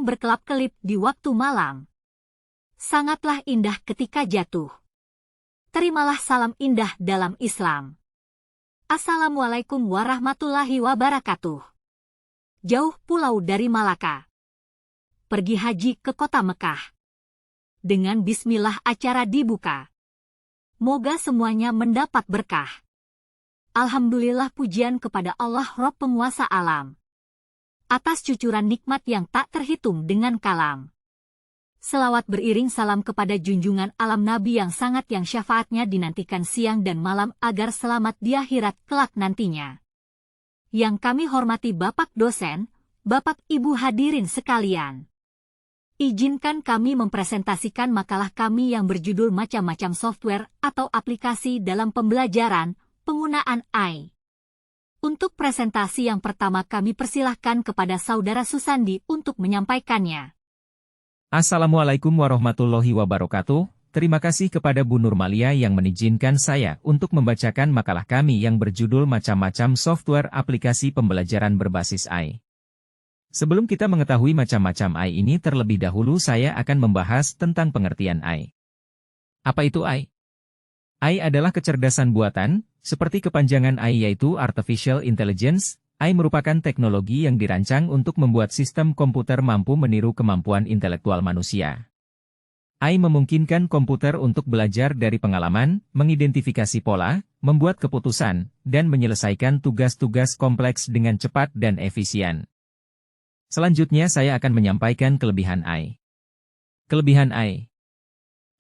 yang berkelap-kelip di waktu malam. Sangatlah indah ketika jatuh. Terimalah salam indah dalam Islam. Assalamualaikum warahmatullahi wabarakatuh. Jauh pulau dari Malaka. Pergi haji ke kota Mekah. Dengan bismillah acara dibuka. Moga semuanya mendapat berkah. Alhamdulillah pujian kepada Allah Rabb penguasa alam. Atas cucuran nikmat yang tak terhitung dengan kalam. Selawat beriring salam kepada junjungan alam Nabi yang syafaatnya dinantikan siang dan malam agar selamat di akhirat kelak nantinya. Yang kami hormati Bapak dosen, Bapak Ibu hadirin sekalian. Izinkan kami mempresentasikan makalah kami yang berjudul macam-macam software atau aplikasi dalam pembelajaran, penggunaan AI. Untuk presentasi yang pertama kami persilahkan kepada Saudara Susandi untuk menyampaikannya. Assalamualaikum warahmatullahi wabarakatuh. Terima kasih kepada Bu Nurmalia yang mengizinkan saya untuk membacakan makalah kami yang berjudul macam-macam software aplikasi pembelajaran berbasis AI. Sebelum kita mengetahui macam-macam AI ini terlebih dahulu saya akan membahas tentang pengertian AI. Apa itu AI? AI adalah kecerdasan buatan, seperti kepanjangan AI yaitu Artificial Intelligence. AI merupakan teknologi yang dirancang untuk membuat sistem komputer mampu meniru kemampuan intelektual manusia. AI memungkinkan komputer untuk belajar dari pengalaman, mengidentifikasi pola, membuat keputusan, dan menyelesaikan tugas-tugas kompleks dengan cepat dan efisien. Selanjutnya saya akan menyampaikan kelebihan AI. Kelebihan AI.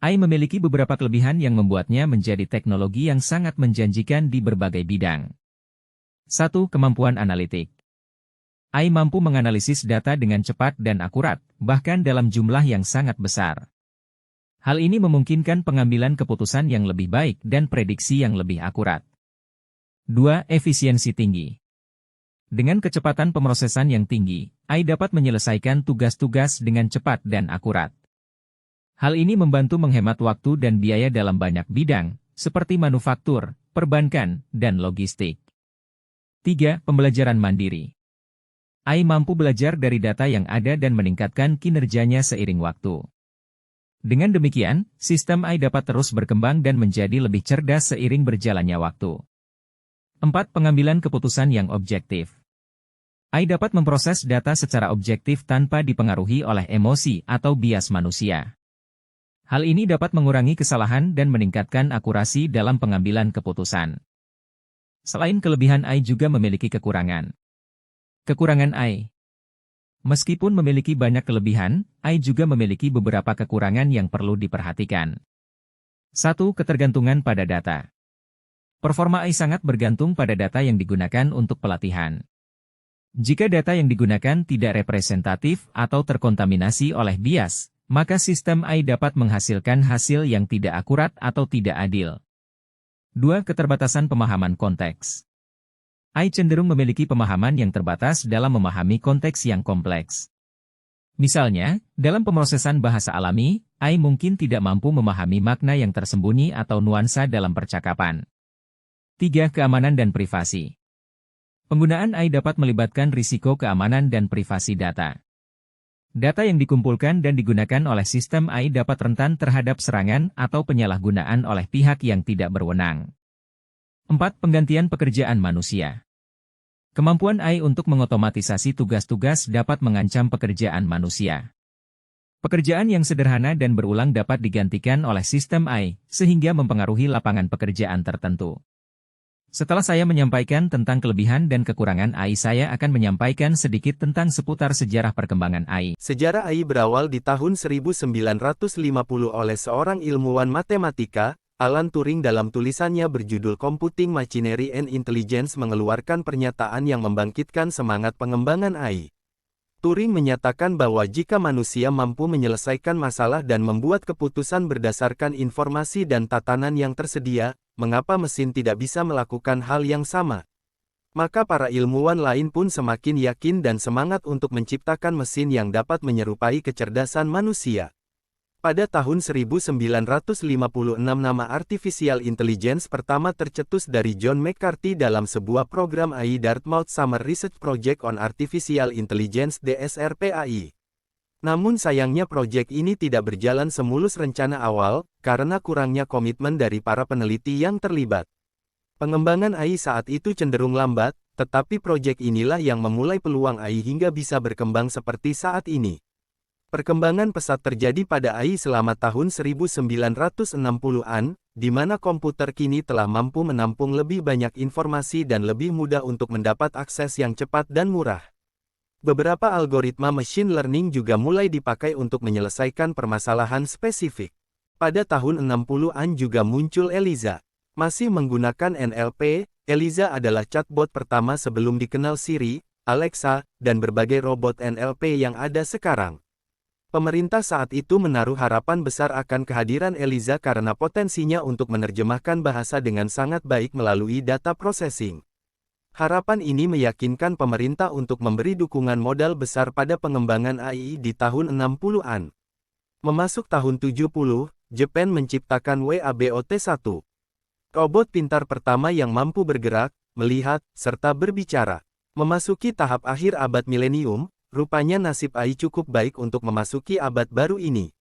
AI memiliki beberapa kelebihan yang membuatnya menjadi teknologi yang sangat menjanjikan di berbagai bidang. 1. Kemampuan analitik. AI mampu menganalisis data dengan cepat dan akurat, bahkan dalam jumlah yang sangat besar. Hal ini memungkinkan pengambilan keputusan yang lebih baik dan prediksi yang lebih akurat. 2. Efisiensi tinggi. Dengan kecepatan pemrosesan yang tinggi, AI dapat menyelesaikan tugas-tugas dengan cepat dan akurat. Hal ini membantu menghemat waktu dan biaya dalam banyak bidang, seperti manufaktur, perbankan, dan logistik. 3. Pembelajaran mandiri. AI mampu belajar dari data yang ada dan meningkatkan kinerjanya seiring waktu. Dengan demikian, sistem AI dapat terus berkembang dan menjadi lebih cerdas seiring berjalannya waktu. 4. Pengambilan keputusan yang objektif. AI dapat memproses data secara objektif tanpa dipengaruhi oleh emosi atau bias manusia. Hal ini dapat mengurangi kesalahan dan meningkatkan akurasi dalam pengambilan keputusan. Selain kelebihan AI juga memiliki kekurangan. Kekurangan AI. Meskipun memiliki banyak kelebihan, AI juga memiliki beberapa kekurangan yang perlu diperhatikan. 1. Ketergantungan pada data. Performa AI sangat bergantung pada data yang digunakan untuk pelatihan. Jika data yang digunakan tidak representatif atau terkontaminasi oleh bias, maka sistem AI dapat menghasilkan hasil yang tidak akurat atau tidak adil. 2. Keterbatasan pemahaman konteks. AI cenderung memiliki pemahaman yang terbatas dalam memahami konteks yang kompleks. Misalnya, dalam pemrosesan bahasa alami, AI mungkin tidak mampu memahami makna yang tersembunyi atau nuansa dalam percakapan. 3. Keamanan dan privasi. Penggunaan AI dapat melibatkan risiko keamanan dan privasi data. Data yang dikumpulkan dan digunakan oleh sistem AI dapat rentan terhadap serangan atau penyalahgunaan oleh pihak yang tidak berwenang. 4. Penggantian pekerjaan manusia. Kemampuan AI untuk mengotomatisasi tugas-tugas dapat mengancam pekerjaan manusia. Pekerjaan yang sederhana dan berulang dapat digantikan oleh sistem AI, sehingga mempengaruhi lapangan pekerjaan tertentu. Setelah saya menyampaikan tentang kelebihan dan kekurangan AI, saya akan menyampaikan sedikit tentang seputar sejarah perkembangan AI. Sejarah AI berawal di tahun 1950 oleh seorang ilmuwan matematika, Alan Turing dalam tulisannya berjudul Computing Machinery and Intelligence mengeluarkan pernyataan yang membangkitkan semangat pengembangan AI. Turing menyatakan bahwa jika manusia mampu menyelesaikan masalah dan membuat keputusan berdasarkan informasi dan tatanan yang tersedia, mengapa mesin tidak bisa melakukan hal yang sama? Maka para ilmuwan lain pun semakin yakin dan semangat untuk menciptakan mesin yang dapat menyerupai kecerdasan manusia. Pada tahun 1956 nama Artificial Intelligence pertama tercetus dari John McCarthy dalam sebuah program AI Dartmouth Summer Research Project on Artificial Intelligence (DSRPAI). Namun sayangnya proyek ini tidak berjalan semulus rencana awal, karena kurangnya komitmen dari para peneliti yang terlibat. Pengembangan AI saat itu cenderung lambat, tetapi proyek inilah yang memulai peluang AI hingga bisa berkembang seperti saat ini. Perkembangan pesat terjadi pada AI selama tahun 1960-an, di mana komputer kini telah mampu menampung lebih banyak informasi dan lebih mudah untuk mendapat akses yang cepat dan murah. Beberapa algoritma machine learning juga mulai dipakai untuk menyelesaikan permasalahan spesifik. Pada tahun 60-an juga muncul Eliza. Masih menggunakan NLP, Eliza adalah chatbot pertama sebelum dikenal Siri, Alexa, dan berbagai robot NLP yang ada sekarang. Pemerintah saat itu menaruh harapan besar akan kehadiran Eliza karena potensinya untuk menerjemahkan bahasa dengan sangat baik melalui data processing. Harapan ini meyakinkan pemerintah untuk memberi dukungan modal besar pada pengembangan AI di tahun 60-an. Memasuk tahun 70, Jepang menciptakan WABOT-1. Robot pintar pertama yang mampu bergerak, melihat, serta berbicara. Memasuki tahap akhir abad milenium, rupanya nasib AI cukup baik untuk memasuki abad baru ini.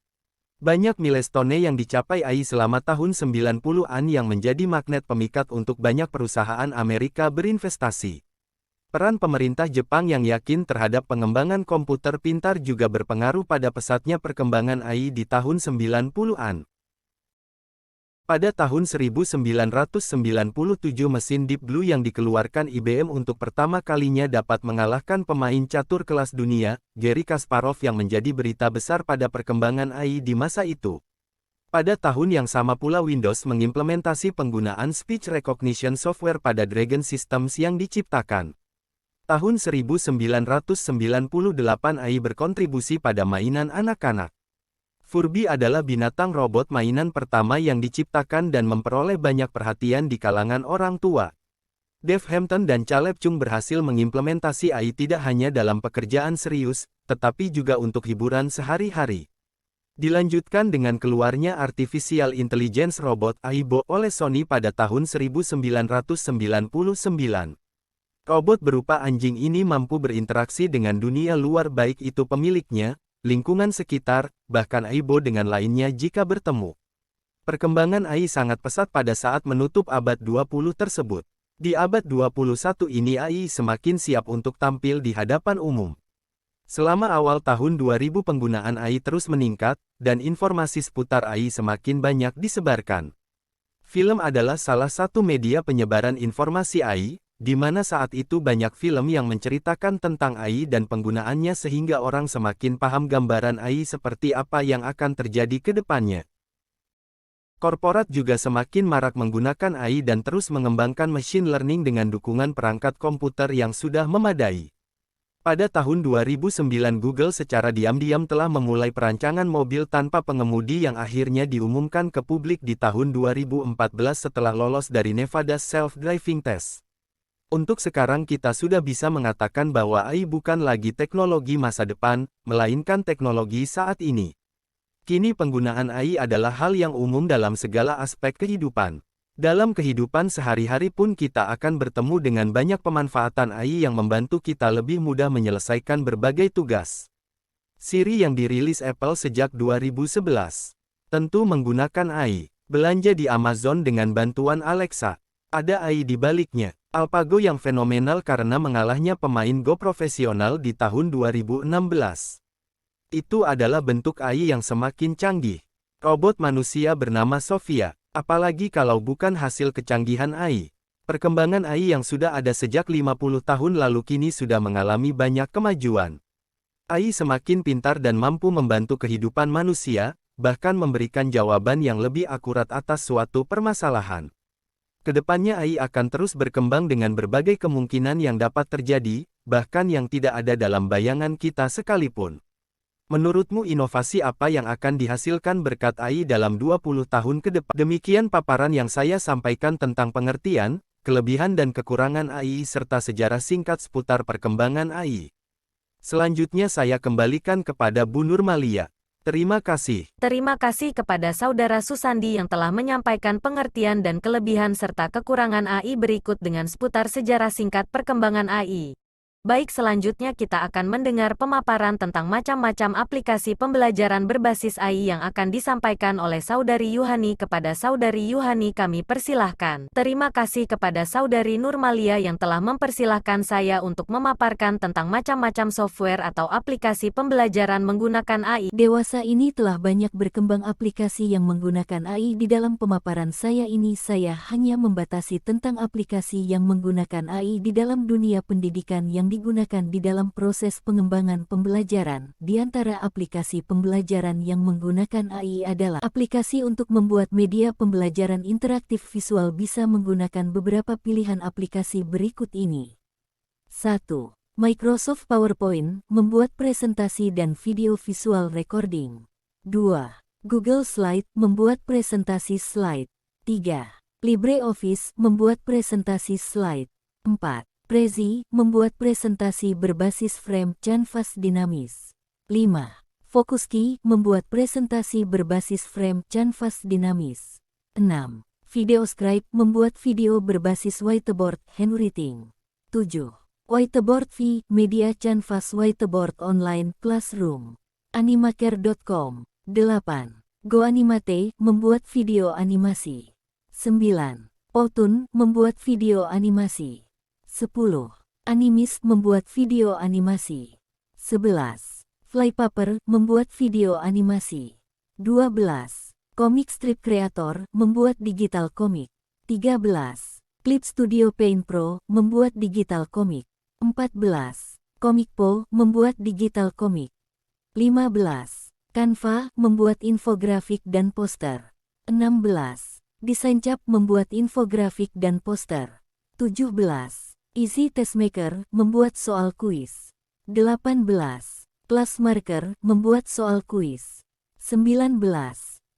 Banyak milestone yang dicapai AI selama tahun 90-an yang menjadi magnet pemikat untuk banyak perusahaan Amerika berinvestasi. Peran pemerintah Jepang yang yakin terhadap pengembangan komputer pintar juga berpengaruh pada pesatnya perkembangan AI di tahun 90-an. Pada tahun 1997 mesin Deep Blue yang dikeluarkan IBM untuk pertama kalinya dapat mengalahkan pemain catur kelas dunia, Garry Kasparov yang menjadi berita besar pada perkembangan AI di masa itu. Pada tahun yang sama pula Windows mengimplementasi penggunaan speech recognition software pada Dragon Systems yang diciptakan. Tahun 1998 AI berkontribusi pada mainan anak-anak. Furby adalah binatang robot mainan pertama yang diciptakan dan memperoleh banyak perhatian di kalangan orang tua. Dave Hampton dan Caleb Chung berhasil mengimplementasi AI tidak hanya dalam pekerjaan serius, tetapi juga untuk hiburan sehari-hari. Dilanjutkan dengan keluarnya Artificial Intelligence Robot AIBO oleh Sony pada tahun 1999. Robot berupa anjing ini mampu berinteraksi dengan dunia luar baik itu pemiliknya, lingkungan sekitar, bahkan AIBO dengan lainnya jika bertemu. Perkembangan AI sangat pesat pada saat menutup abad 20 tersebut. Di abad 21 ini AI semakin siap untuk tampil di hadapan umum. Selama awal tahun 2000 penggunaan AI terus meningkat, dan informasi seputar AI semakin banyak disebarkan. Film adalah salah satu media penyebaran informasi AI, di mana saat itu banyak film yang menceritakan tentang AI dan penggunaannya sehingga orang semakin paham gambaran AI seperti apa yang akan terjadi ke depannya. Korporat juga semakin marak menggunakan AI dan terus mengembangkan machine learning dengan dukungan perangkat komputer yang sudah memadai. Pada tahun 2009 Google secara diam-diam telah memulai perancangan mobil tanpa pengemudi yang akhirnya diumumkan ke publik di tahun 2014 setelah lolos dari Nevada Self-Driving Test. Untuk sekarang kita sudah bisa mengatakan bahwa AI bukan lagi teknologi masa depan, melainkan teknologi saat ini. Kini penggunaan AI adalah hal yang umum dalam segala aspek kehidupan. Dalam kehidupan sehari-hari pun kita akan bertemu dengan banyak pemanfaatan AI yang membantu kita lebih mudah menyelesaikan berbagai tugas. Siri yang dirilis Apple sejak 2011. Tentu menggunakan AI. Belanja di Amazon dengan bantuan Alexa. Ada AI di baliknya. AlphaGo yang fenomenal karena mengalahnya pemain Go profesional di tahun 2016. Itu adalah bentuk AI yang semakin canggih. Robot manusia bernama Sophia, apalagi kalau bukan hasil kecanggihan AI. Perkembangan AI yang sudah ada sejak 50 tahun lalu kini sudah mengalami banyak kemajuan. AI semakin pintar dan mampu membantu kehidupan manusia, bahkan memberikan jawaban yang lebih akurat atas suatu permasalahan. Kedepannya AI akan terus berkembang dengan berbagai kemungkinan yang dapat terjadi, bahkan yang tidak ada dalam bayangan kita sekalipun. Menurutmu inovasi apa yang akan dihasilkan berkat AI dalam 20 tahun ke depan? Demikian paparan yang saya sampaikan tentang pengertian, kelebihan dan kekurangan AI serta sejarah singkat seputar perkembangan AI. Selanjutnya saya kembalikan kepada Bu Nurmalia. Terima kasih. Terima kasih kepada Saudara Susandi yang telah menyampaikan pengertian dan kelebihan serta kekurangan AI berikut dengan seputar sejarah singkat perkembangan AI. Baik, selanjutnya kita akan mendengar pemaparan tentang macam-macam aplikasi pembelajaran berbasis AI yang akan disampaikan oleh Saudari Yuhani. Kepada Saudari Yuhani kami persilahkan. Terima kasih kepada Saudari Nurmalia yang telah mempersilahkan saya untuk memaparkan tentang macam-macam software atau aplikasi pembelajaran menggunakan AI. Dewasa ini telah banyak berkembang aplikasi yang menggunakan AI. Di dalam pemaparan saya ini saya hanya membatasi tentang aplikasi yang menggunakan AI di dalam dunia pendidikan yang digunakan di dalam proses pengembangan pembelajaran. Di antara aplikasi pembelajaran yang menggunakan AI adalah aplikasi untuk membuat media pembelajaran interaktif visual. Bisa menggunakan beberapa pilihan aplikasi berikut ini. 1. Microsoft PowerPoint, membuat presentasi dan video visual recording. 2. Google Slide, membuat presentasi slide. 3. LibreOffice, membuat presentasi slide. 4. Prezi, membuat presentasi berbasis frame canvas dinamis. 5. Focuskey, membuat presentasi berbasis frame canvas dinamis. 6. VideoScribe, membuat video berbasis whiteboard handwriting. 7. Whiteboard V, media canvas whiteboard online classroom. Animaker.com. 8. GoAnimate, membuat video animasi. 9. Powtoon, membuat video animasi. 10. Animis, membuat video animasi. 11. Flypaper, membuat video animasi. 12. Comic Strip Creator, membuat digital komik. 13. Clip Studio Paint Pro, membuat digital komik. 14. Comicpo, membuat digital komik. 15. Canva, membuat infografik dan poster. 16. DesignChap, membuat infografik dan poster. 17. Easy Testmaker, membuat soal kuis. 18. Classmarker, membuat soal kuis. 19.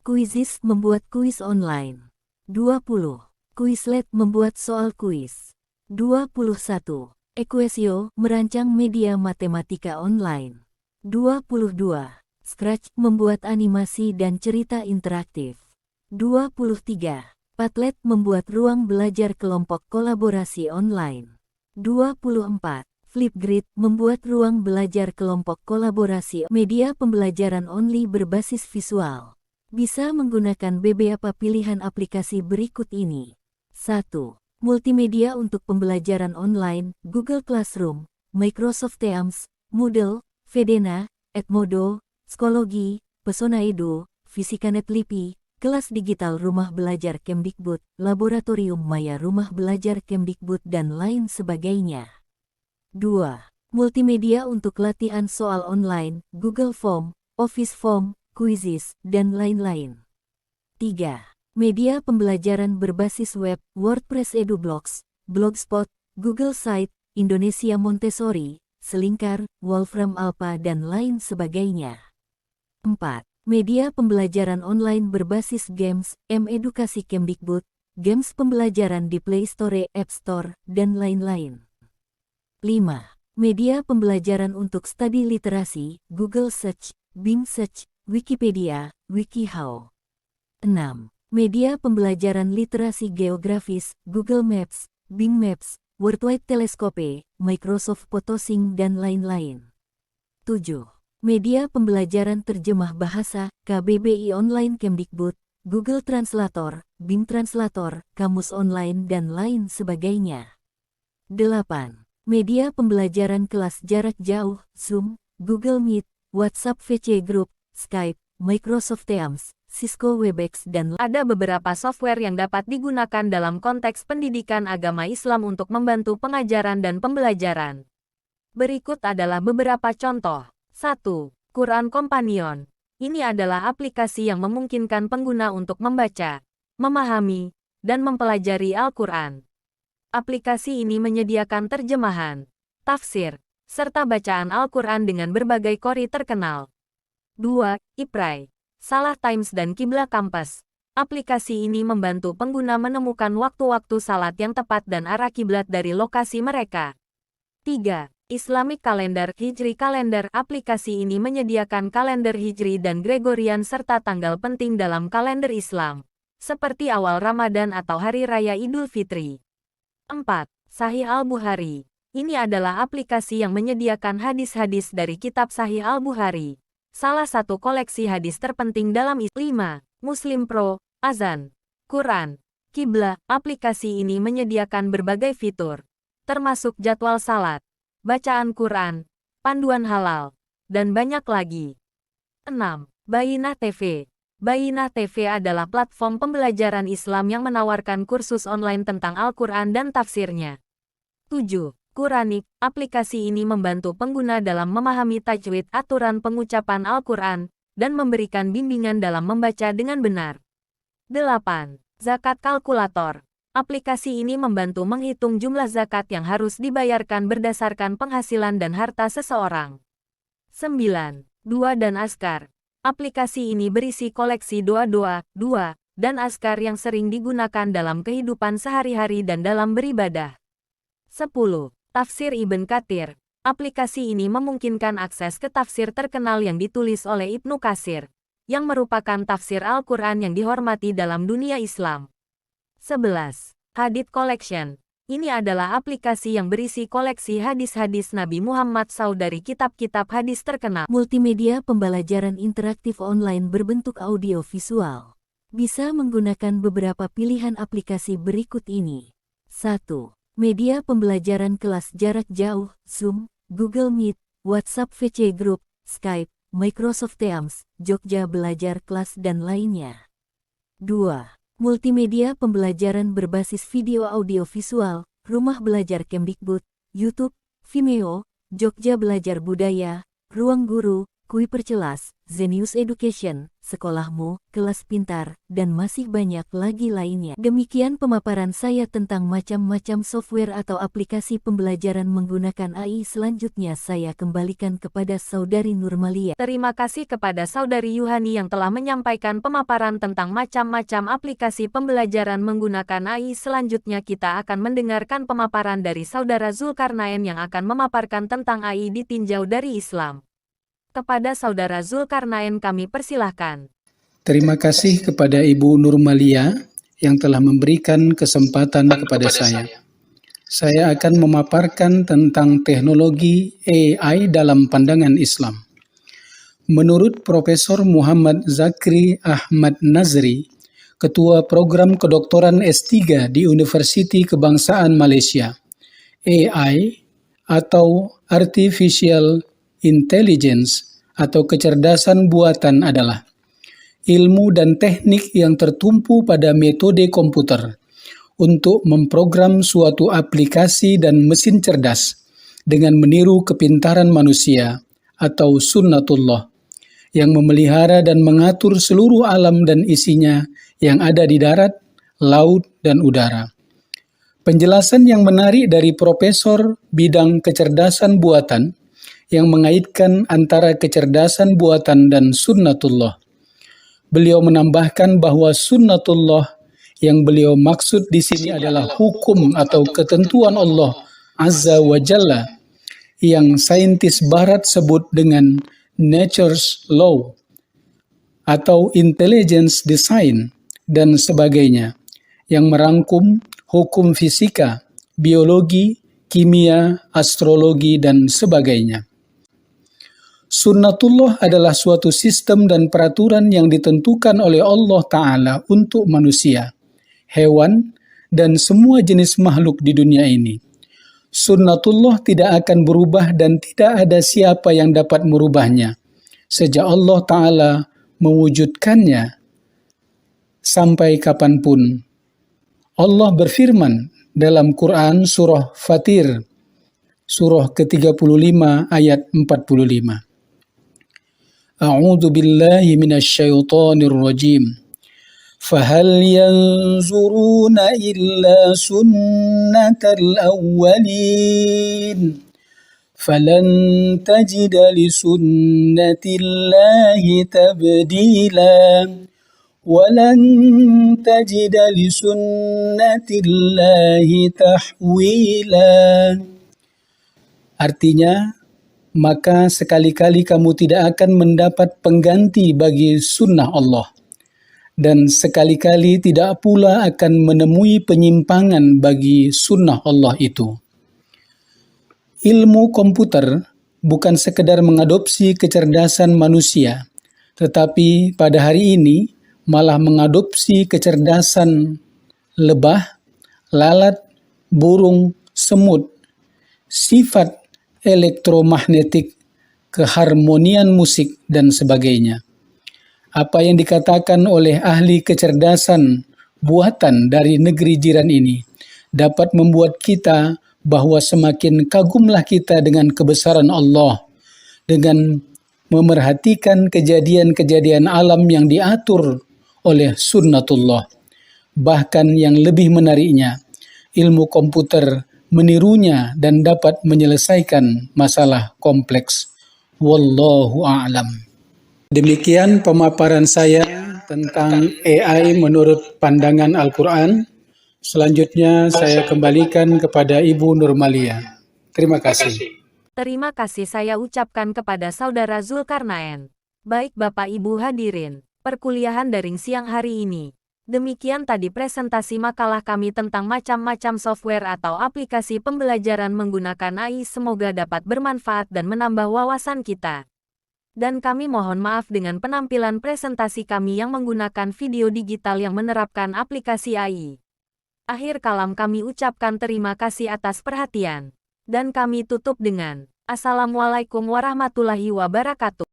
Quizizz, membuat kuis online. 20. Quizlet, membuat soal kuis. 21. Equasio, merancang media matematika online. 22. Scratch, membuat animasi dan cerita interaktif. 23. Padlet, membuat ruang belajar kelompok kolaborasi online. 24. Flipgrid, membuat ruang belajar kelompok kolaborasi media pembelajaran only berbasis visual. Bisa menggunakan beberapa pilihan aplikasi berikut ini. 1. Multimedia untuk pembelajaran online, Google Classroom, Microsoft Teams, Moodle, Vedena, Edmodo, Skologi, Pesona Edu, Fisikanet Lipi, Kelas Digital Rumah Belajar Kemdikbud, Laboratorium Maya Rumah Belajar Kemdikbud dan lain sebagainya. 2. Multimedia untuk latihan soal online, Google Form, Office Form, Quizizz, dan lain-lain. 3. Media pembelajaran berbasis web, WordPress EduBlogs, Blogspot, Google Site, Indonesia Montessori, Selingkar, Wolfram Alpha dan lain sebagainya. 4. Media pembelajaran online berbasis games, M-Edukasi Kemdikbud, games pembelajaran di Play Store, App Store, dan lain-lain. 5. Media pembelajaran untuk studi literasi, Google Search, Bing Search, Wikipedia, WikiHow. 6. Media pembelajaran literasi geografis, Google Maps, Bing Maps, Worldwide Telescope, Microsoft Photosync dan lain-lain. 7. Media pembelajaran terjemah bahasa, KBBI Online Kemdikbud, Google Translator, Bing Translator, Kamus Online dan lain sebagainya. 8. Media pembelajaran kelas jarak jauh, Zoom, Google Meet, WhatsApp VC Group, Skype, Microsoft Teams, Cisco Webex dan Ada beberapa software yang dapat digunakan dalam konteks pendidikan agama Islam untuk membantu pengajaran dan pembelajaran. Berikut adalah beberapa contoh. 1. Quran Companion. Ini adalah aplikasi yang memungkinkan pengguna untuk membaca, memahami, dan mempelajari Al-Quran. Aplikasi ini menyediakan terjemahan, tafsir, serta bacaan Al-Quran dengan berbagai qori terkenal. 2. Iprai. Salah Times dan Qibla Compass. Aplikasi ini membantu pengguna menemukan waktu-waktu salat yang tepat dan arah kiblat dari lokasi mereka. 3. Islamic Calendar Hijri Kalender. Aplikasi ini menyediakan kalender Hijri dan Gregorian serta tanggal penting dalam kalender Islam, seperti awal Ramadan atau Hari Raya Idul Fitri. 4. Sahih Al-Bukhari. Ini adalah aplikasi yang menyediakan hadis-hadis dari kitab Sahih Al-Bukhari, salah satu koleksi hadis terpenting dalam Islam. 5. Muslim Pro, Azan, Quran, Qiblah. Aplikasi ini menyediakan berbagai fitur, termasuk jadwal salat, bacaan Quran, panduan halal, dan banyak lagi. 6. Bayyinah TV. Bayyinah TV adalah platform pembelajaran Islam yang menawarkan kursus online tentang Al-Quran dan tafsirnya. 7. Quranik. Aplikasi ini membantu pengguna dalam memahami tajwid aturan pengucapan Al-Quran, dan memberikan bimbingan dalam membaca dengan benar. 8. Zakat Kalkulator. Aplikasi ini membantu menghitung jumlah zakat yang harus dibayarkan berdasarkan penghasilan dan harta seseorang. 9. Dua dan Azkar. Aplikasi ini berisi koleksi doa-doa, dan azkar yang sering digunakan dalam kehidupan sehari-hari dan dalam beribadah. 10. Tafsir Ibn Katsir. Aplikasi ini memungkinkan akses ke tafsir terkenal yang ditulis oleh Ibnu Katsir, yang merupakan tafsir Al-Quran yang dihormati dalam dunia Islam. 11. Hadith Collection. Ini adalah aplikasi yang berisi koleksi hadis-hadis Nabi Muhammad SAW dari kitab-kitab hadis terkenal. Multimedia pembelajaran interaktif online berbentuk audio visual. Bisa menggunakan beberapa pilihan aplikasi berikut ini. 1. Media pembelajaran kelas jarak jauh, Zoom, Google Meet, WhatsApp VC Group, Skype, Microsoft Teams, Jogja Belajar Kelas dan lainnya. 2. Multimedia pembelajaran berbasis video audio visual, Rumah Belajar Kemdikbud, YouTube, Vimeo, Jogja Belajar Budaya, Ruang Guru, Kui Percelas, Zenius Education, Sekolahmu, Kelas Pintar, dan masih banyak lagi lainnya. Demikian pemaparan saya tentang macam-macam software atau aplikasi pembelajaran menggunakan AI. Selanjutnya saya kembalikan kepada Saudari Nurmalia. Terima kasih kepada Saudari Yuhani yang telah menyampaikan pemaparan tentang macam-macam aplikasi pembelajaran menggunakan AI. Selanjutnya kita akan mendengarkan pemaparan dari Saudara Zulkarnain yang akan memaparkan tentang AI ditinjau dari Islam. Kepada Saudara Zulkarnain kami persilahkan. Terima kasih kepada Ibu Nurmalia yang telah memberikan kesempatan kepada saya. Saya akan memaparkan tentang teknologi AI dalam pandangan Islam. Menurut Profesor Muhammad Zakri Ahmad Nazri, Ketua Program Kedokteran S3 di Universiti Kebangsaan Malaysia, AI atau Artificial Intelligence atau kecerdasan buatan adalah ilmu dan teknik yang tertumpu pada metode komputer untuk memprogram suatu aplikasi dan mesin cerdas dengan meniru kepintaran manusia atau sunnatullah yang memelihara dan mengatur seluruh alam dan isinya yang ada di darat, laut, dan udara. Penjelasan yang menarik dari Profesor bidang kecerdasan buatan yang mengaitkan antara kecerdasan buatan dan sunnatullah. Beliau menambahkan bahwa sunnatullah yang beliau maksud di sini adalah hukum atau ketentuan Allah Azza wa Jalla yang saintis barat sebut dengan nature's law atau intelligence design dan sebagainya yang merangkum hukum fisika, biologi, kimia, astrologi, dan sebagainya. Sunnatullah adalah suatu sistem dan peraturan yang ditentukan oleh Allah Ta'ala untuk manusia, hewan, dan semua jenis makhluk di dunia ini. Sunnatullah tidak akan berubah dan tidak ada siapa yang dapat merubahnya, sejak Allah Ta'ala mewujudkannya sampai kapanpun. Allah berfirman dalam Quran surah Fatir, surah ke-35 ayat 45. A'udzu billahi minasyaitonir rajim. Fahal yanzuruna illa sunnatal awwalin. Falan tajida li sunnatillahi tabdila. Walan tajida li sunnatillahi tahwila. Artinya, maka sekali-kali kamu tidak akan mendapat pengganti bagi sunnah Allah. Dan sekali-kali tidak pula akan menemui penyimpangan bagi sunnah Allah itu. ilmu komputer bukan sekedar mengadopsi kecerdasan manusia, tetapi pada hari ini malah mengadopsi kecerdasan lebah, lalat, burung, semut, sifat elektromagnetik, keharmonian musik, dan sebagainya. Apa yang dikatakan oleh ahli kecerdasan buatan dari negeri jiran ini dapat membuat kita bahwa semakin kagumlah kita dengan kebesaran Allah, dengan memerhatikan kejadian-kejadian alam yang diatur oleh sunnatullah. Bahkan yang lebih menariknya, ilmu komputer menirunya dan dapat menyelesaikan masalah kompleks. Wallahu a'lam. Demikian pemaparan saya tentang AI menurut pandangan Al-Quran. Selanjutnya saya kembalikan kepada Ibu Nurmalia. Terima kasih. Terima kasih saya ucapkan kepada Saudara Zulkarnaen. Baik Bapak Ibu hadirin, perkuliahan daring siang hari ini. Demikian tadi presentasi makalah kami tentang macam-macam software atau aplikasi pembelajaran menggunakan AI. Semoga dapat bermanfaat dan menambah wawasan kita. Dan kami mohon maaf dengan penampilan presentasi kami yang menggunakan video digital yang menerapkan aplikasi AI. Akhir kalam kami ucapkan terima kasih atas perhatian. Dan kami tutup dengan Assalamualaikum warahmatullahi wabarakatuh.